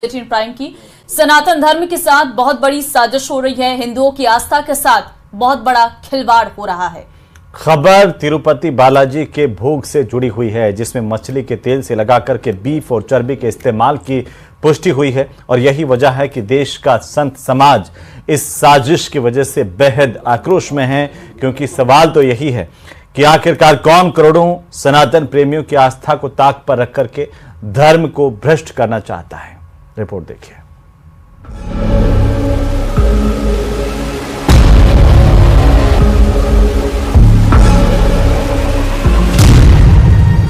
18 prime की। सनातन धर्म के साथ बहुत बड़ी साजिश हो रही है, हिंदुओं की आस्था के साथ बहुत बड़ा खिलवाड़ हो रहा है। खबर तिरुपति बालाजी के भोग से जुड़ी हुई है, जिसमें मछली के तेल से लगाकर के बीफ और चर्बी के इस्तेमाल की पुष्टि हुई है। और यही वजह है कि देश का संत समाज इस साजिश की वजह से बेहद आक्रोश में है, क्योंकि सवाल तो यही है कि आखिरकार कौन करोड़ों सनातन प्रेमियों की आस्था को ताक पर रख करके धर्म को भ्रष्ट करना चाहता है। रिपोर्ट देखिए।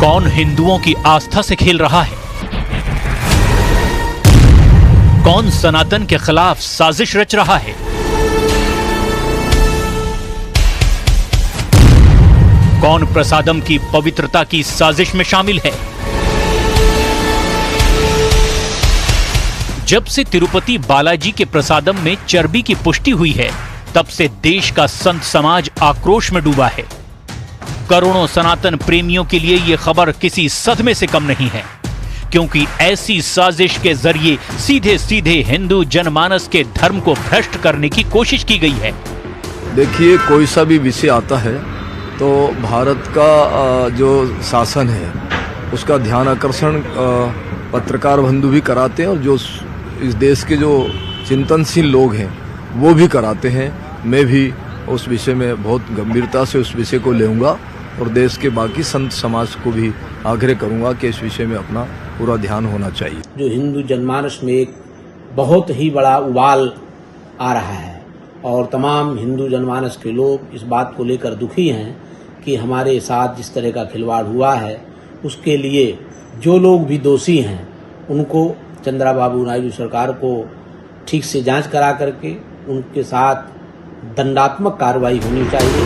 कौन हिंदुओं की आस्था से खेल रहा है? कौन सनातन के खिलाफ साजिश रच रहा है? कौन प्रसादम की पवित्रता की साजिश में शामिल है? जब से तिरुपति बालाजी के प्रसादम में चर्बी की पुष्टि हुई है, तब से देश का संत समाज आक्रोश में डूबा है। करोड़ों सनातन प्रेमियों के लिए यह खबर किसी सदमे से कम नहीं है, क्योंकि ऐसी साजिश के जरिए सीधे सीधे हिंदू जनमानस के धर्म को भ्रष्ट करने की कोशिश की गई है। देखिए, कोई सा भी विषय आता है तो भारत का जो शासन है उसका ध्यान आकर्षण पत्रकार बंधु भी कराते हैं, और जो इस देश के जो चिंतनशील लोग हैं वो भी कराते हैं। मैं भी उस विषय में बहुत गंभीरता से उस विषय को लेऊंगा और देश के बाकी संत समाज को भी आग्रह करूंगा कि इस विषय में अपना पूरा ध्यान होना चाहिए। जो हिंदू जनमानस में एक बहुत ही बड़ा उबाल आ रहा है और तमाम हिंदू जनमानस के लोग इस बात को लेकर दुखी हैं कि हमारे साथ जिस तरह का खिलवाड़ हुआ है, उसके लिए जो लोग भी दोषी हैं उनको चंद्राबाबू नायडू सरकार को ठीक से जांच करा करके उनके साथ दंडात्मक कार्रवाई होनी चाहिए।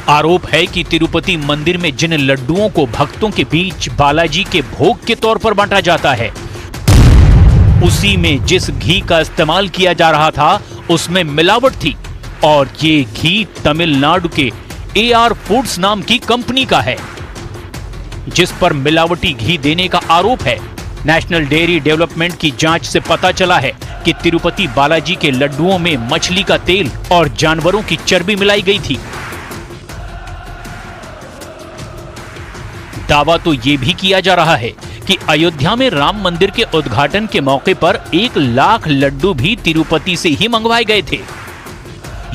आरोप है कि तिरुपति मंदिर में जिन लड्डुओं को भक्तों के बीच बालाजी के भोग के तौर पर बांटा जाता है, उसी में जिस घी का इस्तेमाल किया जा रहा था उसमें मिलावट थी, और ये घी तमिलनाडु के AR फूड्स नाम की कंपनी का है, जिस पर मिलावटी घी देने का आरोप है। नेशनल डेयरी डेवलपमेंट की जांच से पता चला है कि तिरुपति बालाजी के लड्डुओं में मछली का तेल और जानवरों की चर्बी मिलाई गई थी। दावा तो यह भी किया जा रहा है कि अयोध्या में राम मंदिर के उद्घाटन के मौके पर 1 लाख लड्डू भी तिरुपति से ही मंगवाए गए थे।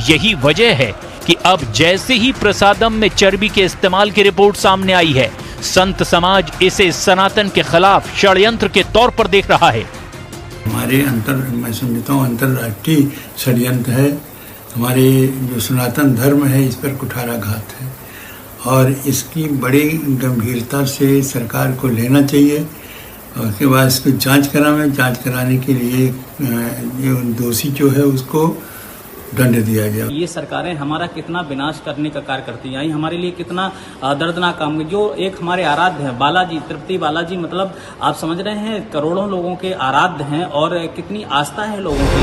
यही वजह है कि अब जैसे ही प्रसादम में चर्बी के इस्तेमाल की रिपोर्ट सामने आई है, संत समाज इसे सनातन के खिलाफ षड्यंत्र के तौर पर देख रहा है। मैं समझता हूँ अंतरराष्ट्रीय षड्यंत्र है। हमारे जो सनातन धर्म है इस पर कुठाराघात है, और इसकी बड़ी गंभीरता से सरकार को लेना चाहिए। और उसके बाद इसको जांच कराने के लिए दोषी जो है उसको दंड दिया गया। ये सरकारें हमारा कितना विनाश करने का कार्य करती हैं, हमारे लिए कितना दर्दनाक काम। जो एक हमारे आराध्य है बालाजी, तिरुपति बालाजी, मतलब आप समझ रहे हैं करोड़ों लोगों के आराध्य हैं और कितनी आस्था है लोगों की।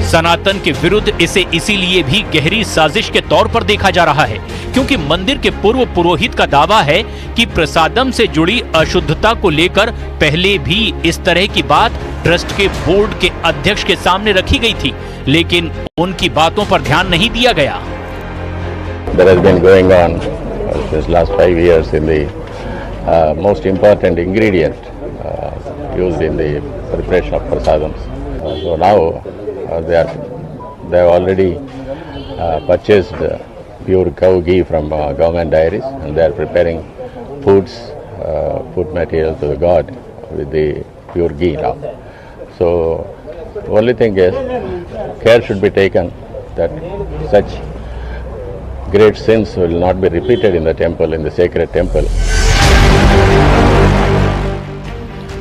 सनातन के विरुद्ध इसे इसीलिए भी गहरी साजिश के तौर पर देखा जा रहा है, क्योंकि मंदिर के पूर्व पुरोहित का दावा है कि प्रसादम से जुड़ी अशुद्धता को लेकर पहले भी इस तरह की बात ट्रस्ट के बोर्ड के अध्यक्ष के सामने रखी गई थी, लेकिन उनकी बातों पर ध्यान नहीं दिया गया। There has been going on this last 5 years in the most important ingredient used in the preparation of prasadams. So now they have already purchased pure cow ghee from government dairies, and they are preparing food material to the god with the pure ghee now. So only thing is, care should be taken that such great sins will not be repeated in the temple, in the sacred temple.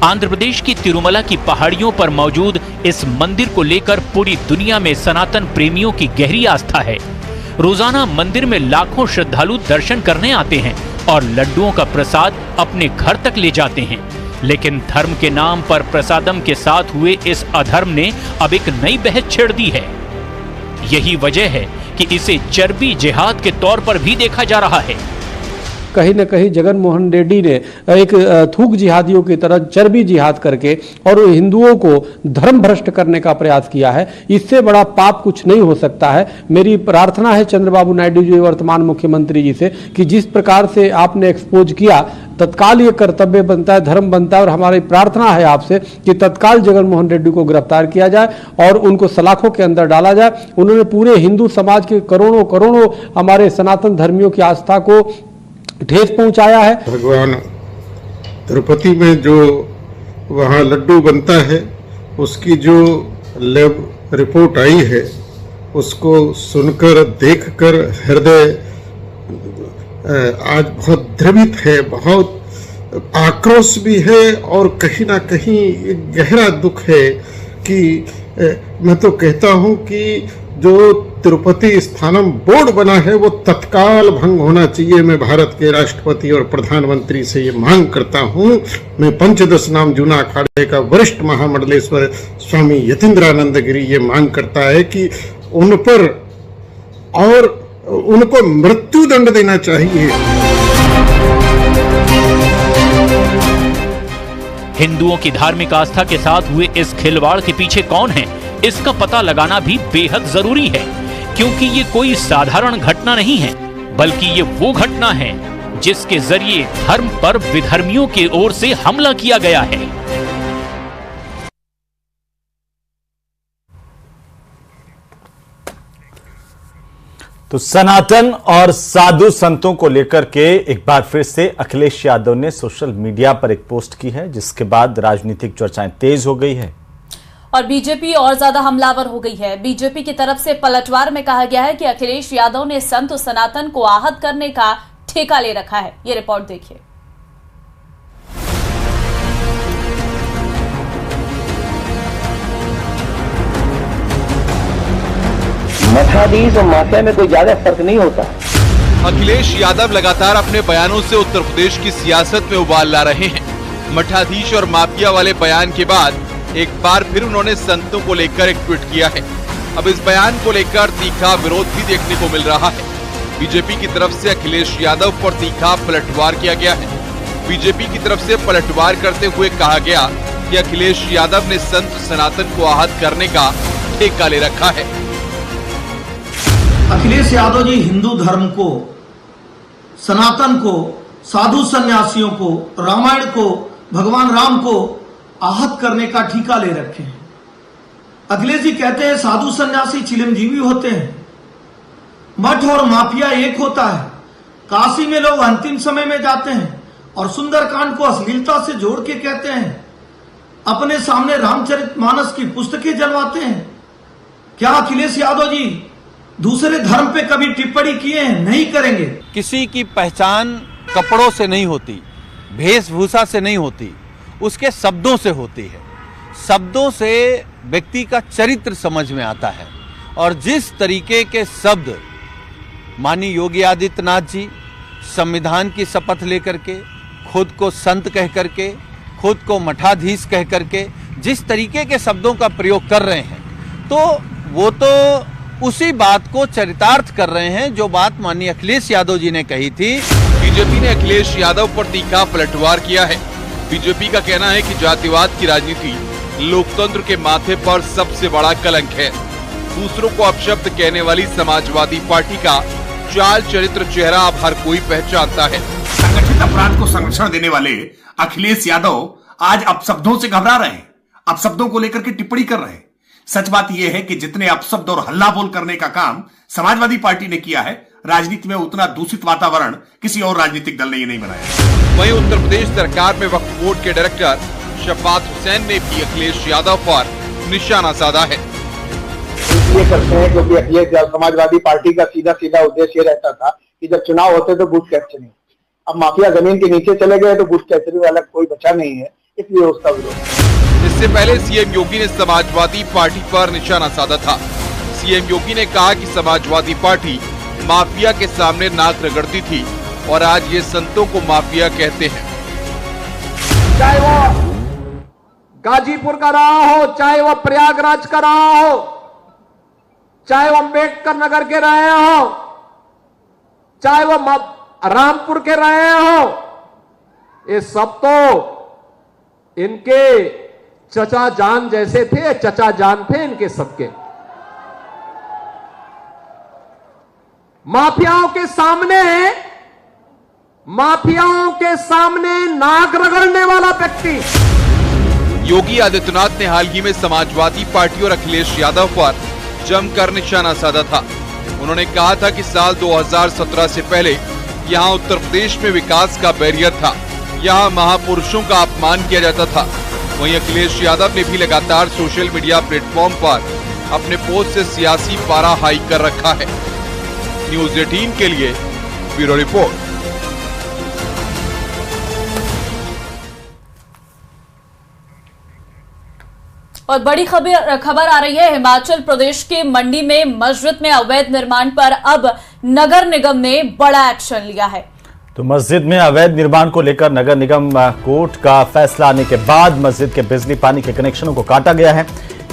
Andhra Pradesh की तिरुमला की पहाड़ियों पर मौजूद इस मंदिर को लेकर पूरी दुनिया में सनातन प्रेमियों की गहरी आस्था है। रोजाना मंदिर में लाखों श्रद्धालु दर्शन करने आते हैं और लड्डुओं का प्रसाद अपने घर तक ले जाते हैं। लेकिन धर्म के नाम पर प्रसादम के साथ हुए इस अधर्म ने अब एक नई बहस छेड़ दी है। यही वजह है कि इसे चर्बी जिहाद के तौर पर भी देखा जा रहा है। कहीं न कहीं जगन मोहन रेड्डी ने एक थूक जिहादियों की तरह चर्बी जिहाद करके और हिंदुओं को धर्म भ्रष्ट करने का प्रयास किया है। इससे बड़ा पाप कुछ नहीं हो सकता है। मेरी प्रार्थना है चंद्रबाबू नायडू जी, वर्तमान मुख्यमंत्री जी से, कि जिस प्रकार से आपने एक्सपोज किया, तत्काल ये कर्तव्य बनता है, धर्म बनता है, और हमारी प्रार्थना है आपसे कि तत्काल जगन मोहन रेड्डी को गिरफ्तार किया जाए और उनको सलाखों के अंदर डाला जाए। उन्होंने पूरे हिंदू समाज के करोड़ों करोड़ों हमारे सनातन धर्मियों की आस्था को ठेस पहुंचाया है। भगवान तिरुपति में जो वहाँ लड्डू बनता है, उसकी जो लैब रिपोर्ट आई है, उसको सुनकर देखकर हृदय आज बहुत द्रवित है, बहुत आक्रोश भी है और कहीं ना कहीं एक गहरा दुख है कि मैं तो कहता हूं कि जो तिरुपति स्थानम बोर्ड बना है वो तत्काल भंग होना चाहिए। मैं भारत के राष्ट्रपति और प्रधानमंत्री से ये मांग करता हूं। मैं पंचदश नाम जूना अखाड़े का वरिष्ठ महामंडलेश्वर स्वामी यतीन्द्रानंद गिरी ये मांग करता है कि उन पर और उनको मृत्यु दंड देना चाहिए। हिंदुओं की धार्मिक आस्था के साथ हुए इस खिलवाड़ के पीछे कौन है, इसका पता लगाना भी बेहद जरूरी है, क्योंकि ये कोई साधारण घटना नहीं है, बल्कि ये वो घटना है जिसके जरिए धर्म पर विधर्मियों की ओर से हमला किया गया है। तो सनातन और साधु संतों को लेकर के एक बार फिर से अखिलेश यादव ने सोशल मीडिया पर एक पोस्ट की है, जिसके बाद राजनीतिक चर्चाएं तेज हो गई है और बीजेपी और ज्यादा हमलावर हो गई है। बीजेपी की तरफ से पलटवार में कहा गया है कि अखिलेश यादव ने संत सनातन को आहत करने का ठेका ले रखा है। ये रिपोर्ट देखिए। मठाधीश और माफिया में कोई ज्यादा फर्क नहीं होता। अखिलेश यादव लगातार अपने बयानों से उत्तर प्रदेश की सियासत में उबाल ला रहे हैं। मठाधीश और माफिया वाले बयान के बाद एक बार फिर उन्होंने संतों को लेकर एक ट्वीट किया है। अब इस बयान को लेकर तीखा विरोध भी देखने को मिल रहा है। बीजेपी की तरफ से अखिलेश यादव पर तीखा पलटवार किया गया है। बीजेपी की तरफ से पलटवार करते हुए कहा गया कि अखिलेश यादव ने संत सनातन को आहत करने का ठेका ले रखा है। अखिलेश यादव जी हिंदू धर्म को, सनातन को, साधु सन्यासियों को, रामायण को, भगवान राम को आहत करने का ठेका ले रखे हैं। अखिलेश जी कहते हैं साधु सन्यासी चिरंजीवी होते हैं, मठ और माफिया एक होता है। काशी में लोग अंतिम समय में जाते हैं और सुंदरकांड को अश्लीलता से जोड़ के कहते हैं, अपने सामने रामचरितमानस की पुस्तकें जलवाते हैं। क्या अखिलेश यादव जी दूसरे धर्म पे कभी टिप्पणी किए हैं? नहीं करेंगे। किसी की पहचान कपड़ों से नहीं होती, वेशभूषा से नहीं होती, उसके शब्दों से होती है। शब्दों से व्यक्ति का चरित्र समझ में आता है। और जिस तरीके के शब्द माननीय योगी आदित्यनाथ जी संविधान की शपथ लेकर के, खुद को संत कह करके, खुद को मठाधीश कह करके जिस तरीके के शब्दों का प्रयोग कर रहे हैं, तो वो तो उसी बात को चरितार्थ कर रहे हैं जो बात माननीय अखिलेश यादव जी ने कही थी। बीजेपी ने अखिलेश यादव पर तीखा पलटवार किया है। बीजेपी का कहना है कि जातिवाद की राजनीति लोकतंत्र के माथे पर सबसे बड़ा कलंक है। दूसरों को अपशब्द कहने वाली समाजवादी पार्टी का चाल चरित्र चेहरा अब हर कोई पहचानता है। संगठित अपराध को संरक्षण देने वाले अखिलेश यादव आज अपशब्दों से घबरा रहे हैं, अपशब्दों को लेकर के टिप्पणी कर रहे हैं। सच बात यह है कि जितने अपशब्द और हल्ला बोल करने का काम समाजवादी पार्टी ने किया है, राजनीति में उतना दूषित वातावरण किसी और राजनीतिक दल ने ये नहीं बनाया। वहीं उत्तर प्रदेश सरकार में वक्फ बोर्ड के डायरेक्टर शफात हुसैन ने भी अखिलेश यादव पर निशाना साधा है। इसलिए करते हैं क्योंकि अखिलेश समाजवादी पार्टी का सीधा उद्देश्य ये रहता था कि जब चुनाव होते तो बूथ कैप्चरिंग। अब माफिया जमीन के नीचे चले गए तो बूथ कैप्चरिंग वाला कोई बचा नहीं है, इसलिए उसका विरोध। इससे पहले सीएम योगी ने समाजवादी पार्टी पर निशाना साधा था। सीएम योगी ने कहा कि समाजवादी पार्टी माफिया के सामने नाक रगड़ती थी और आज ये संतों को माफिया कहते हैं। चाहे वो गाजीपुर का रहा हो, चाहे वो प्रयागराज का रहा हो, चाहे वो अम्बेडकर नगर के रहे हो, चाहे वो रामपुर के रहे हो, ये सब तो इनके चचा जान जैसे थे, चचा जान थे इनके सबके। माफियाओं के सामने नाक रगड़ने वाला व्यक्ति। योगी आदित्यनाथ ने हाल ही में समाजवादी पार्टी और अखिलेश यादव पर जमकर निशाना साधा था। उन्होंने कहा था कि साल 2017 से पहले यहां उत्तर प्रदेश में विकास का बैरियर था, यहां महापुरुषों का अपमान किया जाता था। वहीं अखिलेश यादव ने भी लगातार सोशल मीडिया प्लेटफॉर्म पर अपने पोस्ट से सियासी पारा हाई कर रखा है। न्यूज़ 18 के लिए ब्यूरो रिपोर्ट। और बड़ी खबर आ रही है, हिमाचल प्रदेश के मंडी में मस्जिद में अवैध निर्माण पर अब नगर निगम ने बड़ा एक्शन लिया है। तो मस्जिद में अवैध निर्माण को लेकर नगर निगम कोर्ट का फैसला आने के बाद मस्जिद के बिजली पानी के कनेक्शनों को काटा गया है।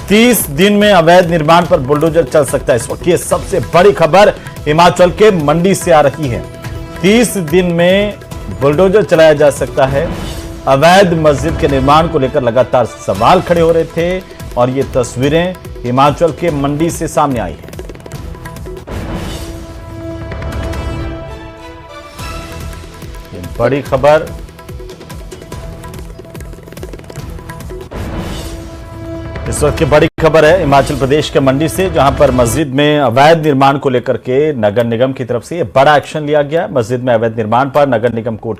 30 दिन में अवैध निर्माण पर बुलडोजर चल सकता है। इस वक्त ये सबसे बड़ी खबर हिमाचल के मंडी से आ रही है। 30 दिन में बुलडोजर चलाया जा सकता है। अवैध मस्जिद के निर्माण को लेकर लगातार सवाल खड़े हो रहे थे और ये तस्वीरें हिमाचल के मंडी से सामने आई है। ये बड़ी खबर इस वक्त की बड़ी खबर है हिमाचल प्रदेश के मंडी से, जहां पर मस्जिद में अवैध निर्माण को लेकर के नगर निगम की तरफ से ये बड़ा एक्शन लिया गया। मस्जिद में अवैध निर्माण पर नगर निगम कोर्ट